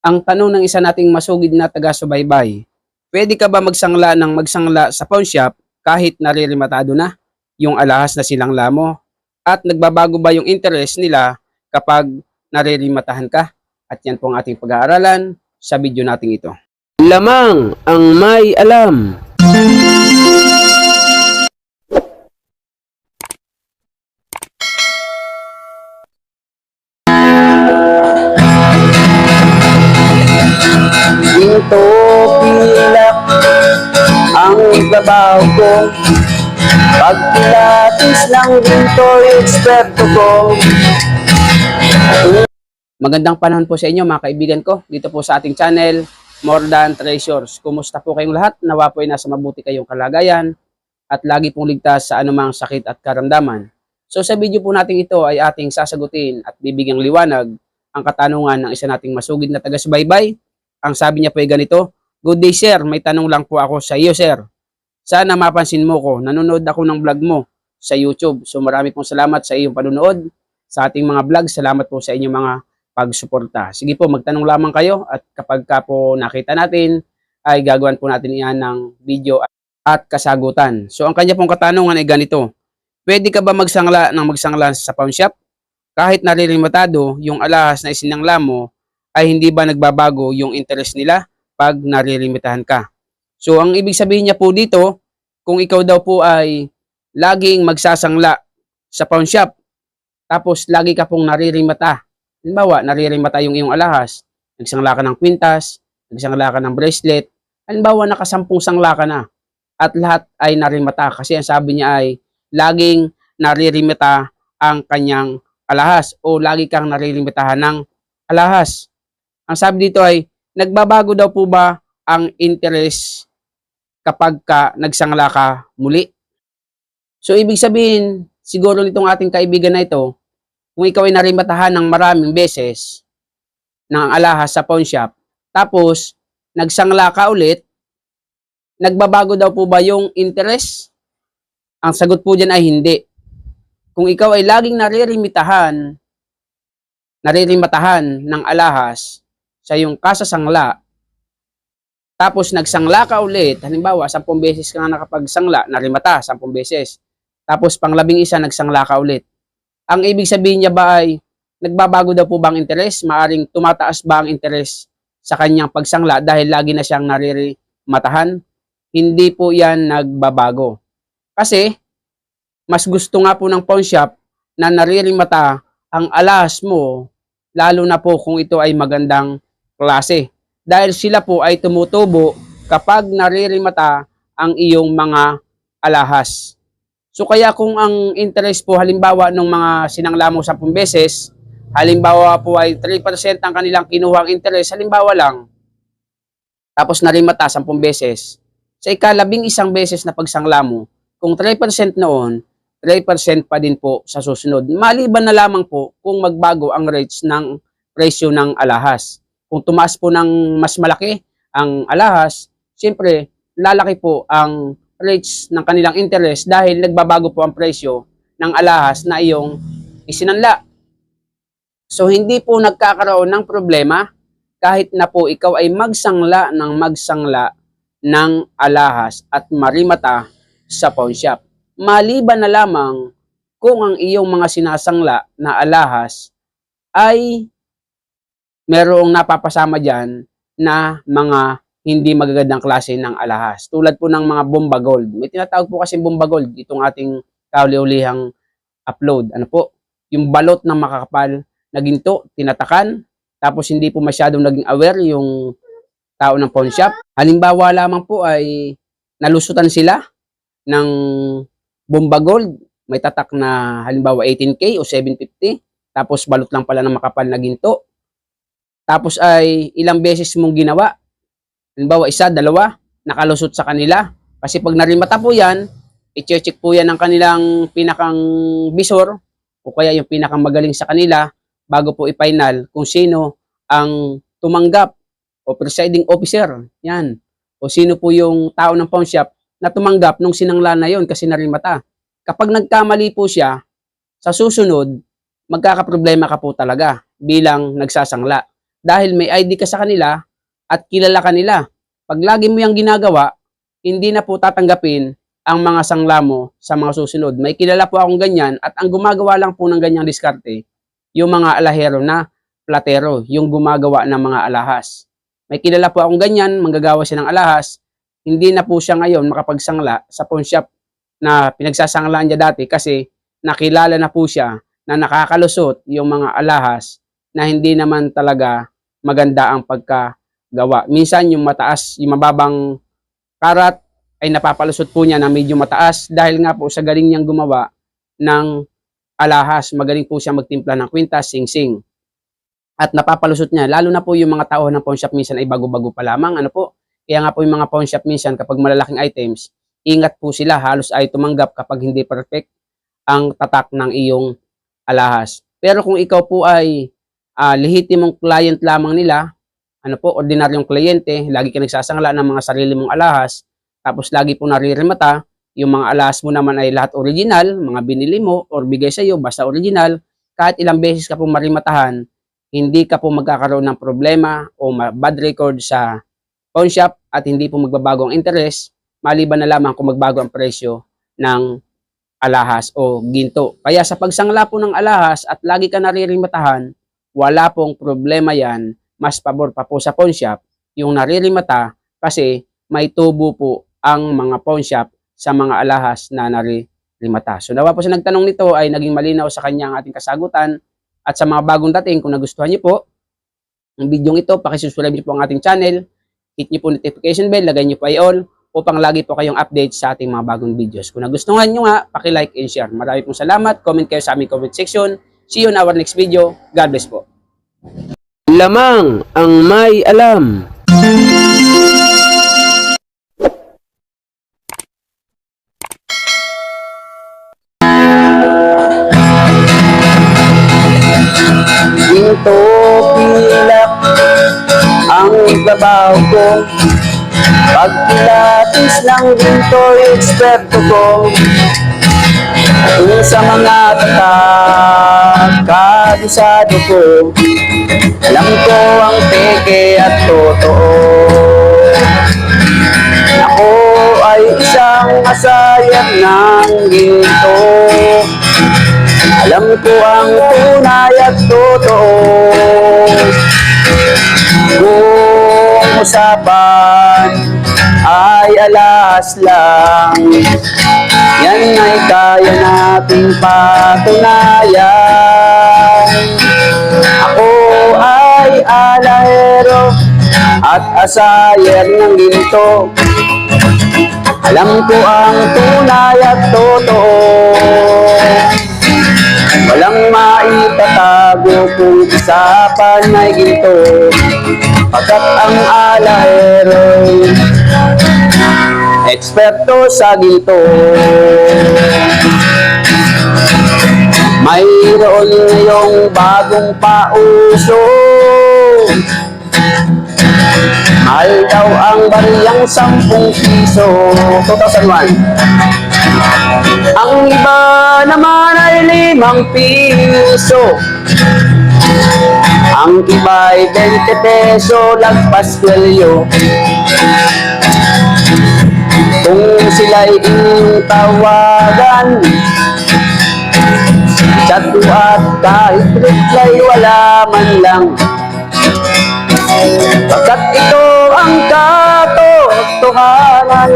Ang tanong ng isa nating masugid na taga-subaybay, pwede ka ba magsangla ng magsangla sa pawn shop kahit naririmatado na yung alahas na sinangla mo? At nagbabago ba yung interest nila kapag naririmatahan ka? At yan po ang ating pag-aaralan sa video nating ito. Lamang ang may alam. Ginto pilak ang trabaho ko, pagpilatis ng ginto eksperto ko. Magandang panahon po sa inyo mga kaibigan ko dito po sa ating channel More Than Treasures. Kumusta po kayong lahat? Nawa po ay nasa mabuti kayong kalagayan at lagi pong ligtas sa anumang sakit at karamdaman. So sa video po natin ito ay ating sasagutin at bibigyang liwanag ang katanungan ng isa nating masugid na taga-subaybay. Ang sabi niya po ay ganito: "Good day sir, may tanong lang po ako sa iyo sir. Sana mapansin mo ko, nanonood ako ng vlog mo sa YouTube. So marami pong salamat sa iyong panonood sa ating mga vlog. Salamat po sa inyong mga pagsuporta. Sige po, magtanong lamang kayo at kapag ka po nakita natin ay gagawin po natin iyan ng video at kasagutan." So ang kanya pong katanungan ay ganito: "Pwede ka ba magsangla ng magsangla sa pawn shop? Kahit naririmatado yung alahas na isinangla mo, ay hindi ba nagbabago yung interest nila pag naririmitahan ka?" So ang ibig sabihin niya po dito, kung ikaw daw po ay laging magsasangla sa pawn shop, tapos lagi ka pong naririmata. Halimbawa, naririmata yung iyong alahas, nagsangla ka ng kwintas, nagsangla ka ng bracelet, halimbawa nakasampung sangla ka na, at lahat ay narimata kasi ang sabi niya ay laging naririmata ang kanyang alahas o lagi kang naririmatahan ng alahas. Ang sabi dito ay, nagbabago daw po ba ang interest kapag ka nagsangla ka muli? So ibig sabihin, siguro nitong ating kaibigan na ito, kung ikaw ay narimatahan ng maraming beses ng alahas sa pawn shop, tapos nagsangla ka ulit, nagbabago daw po ba yung interest? Ang sagot po dyan ay hindi. Kung ikaw ay laging naririmatahan ng alahas sa iyong kasasangla, tapos nagsangla ka ulit, halimbawa 10 beses ka nga nakapagsangla, narimata 10 beses, tapos pang 11 nagsangla ka ulit. Ang ibig sabihin niya ba ay nagbabago daw po ba ang interes? Maaring tumataas ba ang interes sa kanyang pagsangla dahil lagi na siyang naririmatahan? Hindi po yan nagbabago. Kasi mas gusto nga po ng pawn shop na naririmata ang alahas mo, lalo na po kung ito ay magandang klase. Dahil sila po ay tumutubo kapag naririmata ang iyong mga alahas. So kaya kung ang interest po halimbawa ng mga sinangla mo 10 beses, halimbawa po ay 3% ang kanilang kinuhang interest, halimbawa lang, tapos narimata 10 beses, sa ika-11 beses na pagsangla mo, kung 3% noon, 3% pa din po sa susunod. Maliban na lamang po kung magbago ang rates ng presyo ng alahas. Kung tumaas po ng mas malaki ang alahas, siyempre lalaki po ang rates ng kanilang interest dahil nagbabago po ang presyo ng alahas na iyong isinanla. So hindi po nagkakaroon ng problema kahit na po ikaw ay magsangla ng alahas at marimata sa pawn shop. Maliban na lamang kung ang iyong mga sinasangla na alahas ay merong napapasama dyan na mga hindi magagandang klase ng alahas. Tulad po ng mga bomba gold. May tinatawag po kasi bomba gold itong ating kauli-ulihang upload. Ano po? Yung balot ng makakapal na ginto, tinatakan, tapos hindi po masyadong naging aware yung tao ng pawn shop. Halimbawa lamang po ay nalusutan sila ng bomba gold. May tatak na halimbawa 18K o 750. Tapos balot lang pala ng makapal na ginto. Tapos ay ilang beses mong ginawa. Halimbawa, 1, 2, nakalusot sa kanila. Kasi pag narimata po yan, i-check po yan ng kanilang pinakang bisor o kaya yung pinakang magaling sa kanila bago po i-final kung sino ang tumanggap o presiding officer. Yan. O sino po yung tao ng pawn shop na tumanggap nung sinangla na yon kasi narimata. Kapag nagkamali po siya, sa susunod, magkakaproblema ka po talaga bilang nagsasangla. dahil may ID ka sa kanila at kilala ka nila. Pag lagi mo yung ginagawa, hindi na po tatanggapin ang mga sangla mo sa mga susunod. May kilala po akong ganyan at ang gumagawa lang po ng ganyang diskarte, yung mga alahero na platero, yung gumagawa ng mga alahas. May kilala po akong ganyan, manggagawa siya ng alahas, hindi na po siya ngayon makapagsangla sa pawn shop na pinagsasanglaan niya dati kasi nakilala na po siya na nakakalusot yung mga alahas na hindi naman talaga maganda ang pagkagawa. Minsan yung mataas, yung mababang karat ay napapalusot po niya na medyo mataas dahil nga po sa galing niyang gumawa ng alahas. Magaling po siya magtimpla ng kwintas, sing-sing. At napapalusot niya. Lalo na po yung mga tao ng pawn shop minsan ay bago-bago pa lamang. Ano po? Kaya nga po yung mga pawn shop minsan kapag malalaking items, ingat po sila. Halos ay tumanggap kapag hindi perfect ang tatak ng iyong alahas. Pero kung ikaw po ay lehitimong client lamang nila, ano po, ordinaryong kliyente, lagi ka nagsasangla ng mga sarili mong alahas, tapos lagi po naririmata, yung mga alahas mo naman ay lahat original, mga binili mo or bigay sa iyo, basta original, kahit ilang beses ka po marimatahan, hindi ka po magkakaroon ng problema o bad record sa pawn shop at hindi po magbabago ang interest, maliban na lamang kung magbago ang presyo ng alahas o ginto. Kaya sa pagsangla po ng alahas at lagi ka naririmatahan, wala pong problema yan. Mas pabor pa po sa pawn shop yung naririmata kasi may tubo po ang mga pawn shop sa mga alahas na naririmata. So nawa po sa nagtanong nito ay naging malinaw sa kanya ang ating kasagutan. At sa mga bagong dating, kung nagustuhan niyo po ang video ito, pakisubscribe niyo po ang ating channel, hit niyo po notification bell, lagay niyo po ay all upang lagi po kayong update sa ating mga bagong videos. Kung nagustuhan niyo nga, paki-like and share. Marami pong salamat. Comment kayo sa aming comment section. See you in our next video. God bless po. Lamang ang may alam. Ginto pilak ang trabaho ko. Pag pilatis ng ginto, eksperto ko. Kung sa mga kabisado ko, alam ko ang peke at totoo. Ako ay isang masayang ng ginto. Alam ko ang tunay at totoo. Kung usapan ay alas lang, yan ay kaya nating patunayan. Ako ay alahero at asayer ng ginto. Alam ko ang tunay at totoo. Walang maitatago kung usapan ay ginto, pagkat ang alahero'y eksperto sa ginto. Mayroon ngayong bagong pauso, mahal daw ang bariyang 10 piso. 2001. Ang iba naman ay 5 piso. Ang iba ay 20 peso, lagpas kwelyo. Kung sila'y inyong tawagan, chat at kahit reply, wala man lang. Pagkat ito ang katotohanan.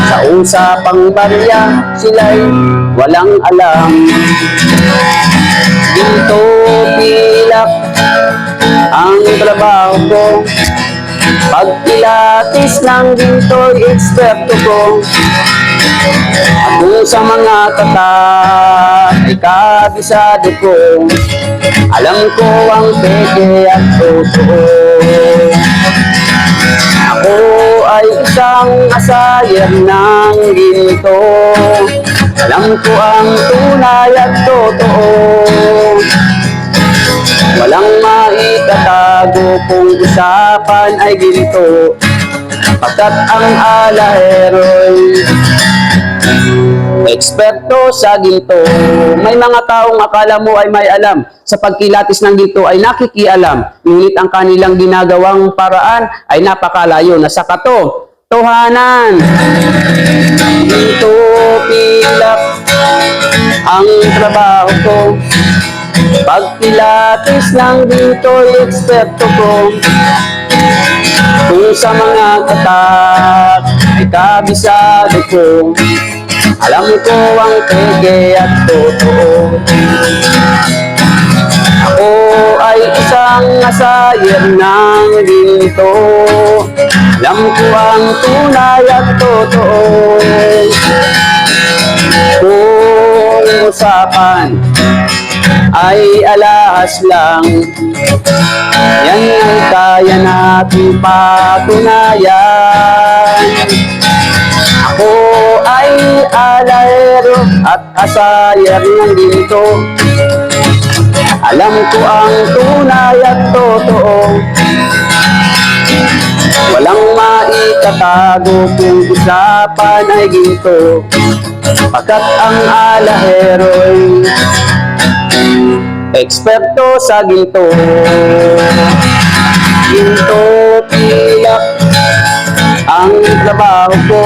Sa usapang barya, sila'y walang alam. Ginto pilak ang trabaho ko. Pag pilatis ng ginto'y eksperto ko. At kung sa mga tatak ay kabisado ko, alam ko ang peke at totoo. Ako ay isang asayer ng ginto. Alam ko ang tunay at totoo. Walang maitatago kung usapan ay ginto, pagkat ang alahero'y Eksperto sa ginto. May mga taong akala mo ay may alam. Sa pagkilatis ng ginto ay nakikialam. Ngunit ang kanilang ginagawang paraan ay napakalayo na sa katotohanan. Ginto pilak ang trabaho ko. Pagkilatis ng ginto ay eksperto ko. Kung sa mga katak ay kabisado ko. Alam ko ang peke at totoo. Ako ay isang asayer ng ginto. Alam ko ang tunay at totoo. Kung usapan ay alahas lang, yan ay kaya natin patunayan. Ako ay alahero at asayer ng ginto. Alam ko ang tunay at totoo. Walang maitatago kung usapan ay ginto. Pagkat ang alahero'y eksperto sa ginto. Ginto pilak ang trabaho ko.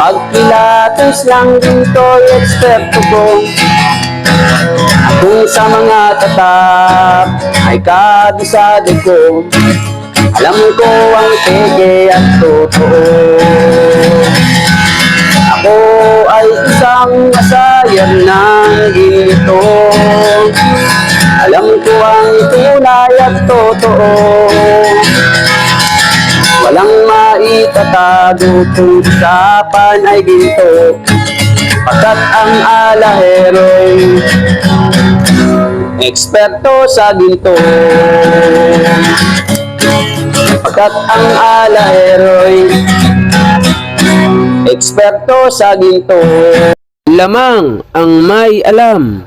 Pagkilatis ng ginto ay eksperto ko. Kung sa mga tatak ay kabisado ko. Alam ko ang peke at totoo. Ako ay isang asayer ng ginto. Alam ko ang tunay at totoo. Walang maitatago kung usapan ay ginto. Pagkat ang alahero'y eksperto sa ginto. Pagkat ang alahero'y eksperto sa ginto. Lamang ang may alam.